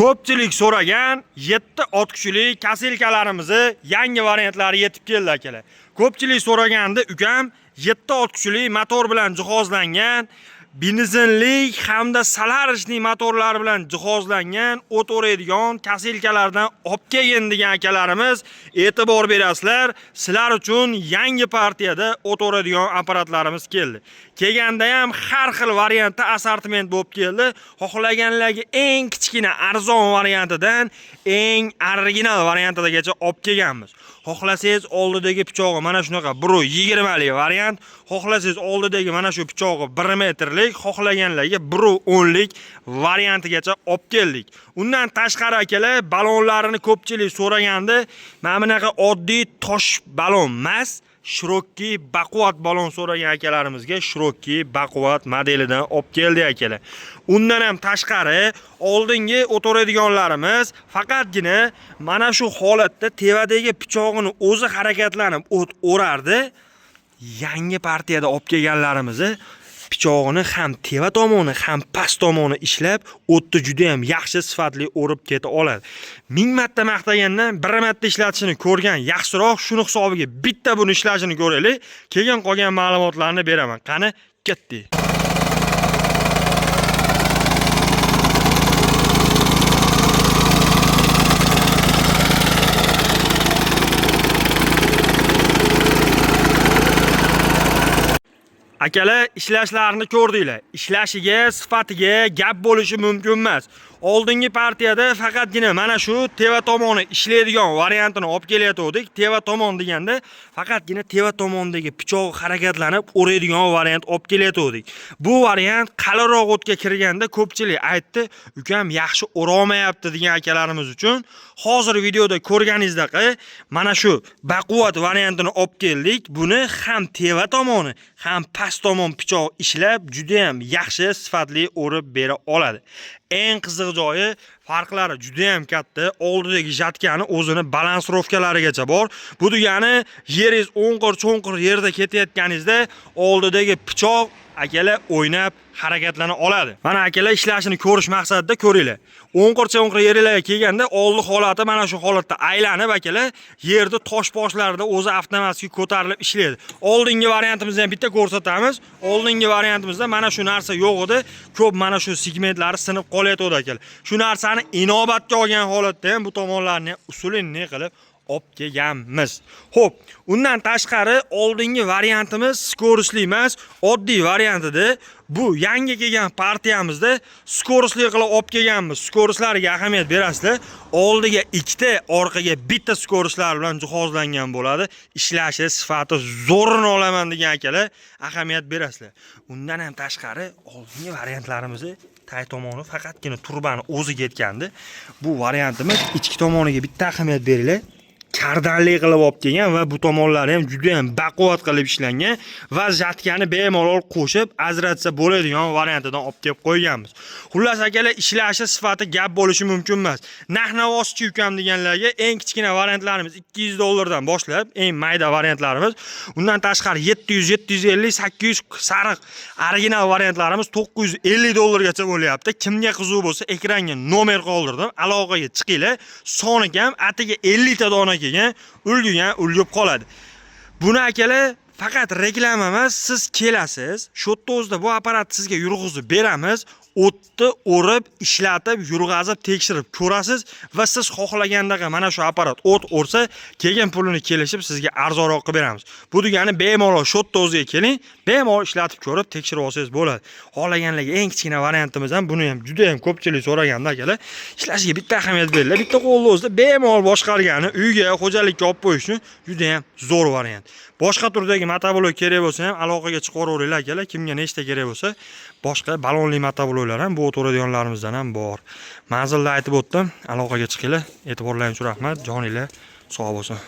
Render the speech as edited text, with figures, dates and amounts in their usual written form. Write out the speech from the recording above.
Ko'pchilik so'ragan 7 ot kuchli kaselkalarimizni yangi variantlari yetib keldi akalar. Ko'pchilik so'raganda ukam 7 ot kuchli motor bilan jihozlangan, benzinli hamda salarishli motorlar bilan jihozlangan o't o'raydigan kaselkalardan olib kelgin degan akalarimiz e'tibor berasizlar. Sizlar uchun yangi partiyada o't o'raydigan apparatlarimiz keldi. Kelganda ham har xil variantda assortiment bo'lib keldi. Xohlaganlarga eng kichkina arzon variantidan eng original variantidagacha olib kelganmiz. Xohlasangiz oldidagi pichog'i mana shunaqa 1.20 lik variant, xohlasangiz oldidagi mana shu pichog'i 1 metrlik, xohlaganlarga 1.10 lik variantigacha olib keldik. Undan tashqari akalar, balonlarini ko'pchilik so'raganda, mana bunaqa oddiy tosh balon emas, shirokki baquvvat balon so'ragan akalarimizga shirokki baquvvat modelidan olib keldi akalar. Undan ham tashqari oldingi o't o'raydiganlarimiz faqatgina mana shu holatda tevadagi pichog'ini o'zi harakatlanib o't o'rardi. Yangi partiyada olib kelganlarimizni pichog'ini ham teva tomoni ham past tomoni ishlab, o'tni juda ham yaxshi sifatli o'rib keta oladi. 1000 marta maqtagandan 1 marta ishlatishini ko'rgan yaxshiroq, shuni hisobiga bitta buni ishlashini ko'raylik. Keyin qolgan ma'lumotlarni beraman. Qani, ketdik. Akalar, ishlashlarini ko'rdinglar. Ishlashiga, sifatiga gap bo'lishi mumkin emas. Oldingi partiyada faqatgina mana shu teva tomoni ishlaydigan variantini olib kelayotgandik. Teva tomon deganda faqatgina teva tomondagi pichoq harakatlanib o'raydigan variant olib kelayotgandik. Bu variant qalinroq o'tga kirganda ko'pchilik aytdi, ukam yaxshi o'ra olmayapti degan akalarimiz uchun hozir videoda ko'rganingizdek mana shu baquvvat variantini olib keldik. Buni ham teva tomoni, ham past tomon pichoq ishlab juda ham yaxshi sifatli o'rib bera oladi. Eng qiziq joyi, farqlari juda ham katta. Oldidagi jatkani o'zini balansrovkalarigacha bor. Bu degani yeringiz o'nqir-cho'nqir yerda ketayotganingizda oldidagi pichoq akalar o'ynab harakatlana oladi. Mana akalar ishlashini ko'rish maqsadida ko'ringlar. O'nqir-cho'nqir yerlarga kelganda oldi holati mana shu holatda aylanib akalar yerda tosh boshlarida o'zi avtomatik ko'tarilib ishlaydi. Oldingi variantimizni ham bitta ko'rsatamiz. Oldingi variantimizda mana shu narsa yo'q edi. Ko'p mana shu segmentlari sinib qolayotdi akalar. Shu narsani inobatga olgan holatda ham bu tomonlarni usulini qilib olib kelganmiz. Xo'p, undan tashqari oldingi variantimiz skorosli emas, oddiy variant edi. Bu yangi kelgan partiyamizda skorosli qilib olib kelganmiz. Skoroslariga ahamiyat berasizlar. Oldiga 2 ta, orqaga bitta skoroslar bilan jihozlangan bo'ladi. Ishlashi, sifati zo'rini olaman degan akalar ahamiyat berasizlar. Undan ham tashqari oldingi variantlarimizni tay tomoni faqatgina turbani o'zi ketgandi. Bu variantimiz ichki tomoniga bitta ahamiyat beringlar. Kardanli qilib olib kelgan va bu tomonlari ham juda ham baquvvat qilib ishlangan va jatkani bemalol qo'shib ajratsa bo'ladigan variantidan olib kelib qo'yganmiz. Xullas akalar, ishlashi sifati gap bo'lishi mumkin emas. Narx-navosi ukam deganlarga eng kichkina variantlarimiz $200 boshlab, eng mayda variantlarimiz. Undan tashqari 700, 750, 800 sariq original variantlarimiz $950 gacha bo'lyapti. Kimga qiziq bo'lsa, ekranga nomer qoldirdim. Aloqaga chiqinglar. Soni kam, atiga 50 ta dona ulgib qoladi. Buni akalar faqat reklama emas, siz kelasiz, shu yerda o'zida bu apparat sizga yurg'izib beramiz, o'tni o'rib, ishlatib, yurg'azib, tekshirib ko'rasiz va siz xohlagandaqa mana shu apparat o't o'rsa, keyin pulini kelishib sizga arzonroq qilib beramiz. Bu degani bemalol shu yerda o'ziga keling, bemalol ishlatib ko'rib, tekshirib olsangiz bo'ladi. Xohlaganlarga eng kichkina variantimiz ham buni ham juda ham ko'pchilik so'raganda akalar, ishlashiga bitta ahamiyat beringlar. Bitta qo'lda o'zida bemalol boshqargani, uyga, xo'jalikka olib qo'yish uchun juda ham zo'r variant. Boshqa turdagi motoblok kerak bo'lsa ham aloqaga chiqaraveringlar akalar. Kimga nechta kerak bo'lsa, boshqa balonli motobloklar ham bu o't o'raydiganlarimizdan ham bor. Manzilni aytib o'tdim. Aloqaga chiqinglar. E'tiborlaringiz uchun rahmat. Joninglar sog' bo'lsin.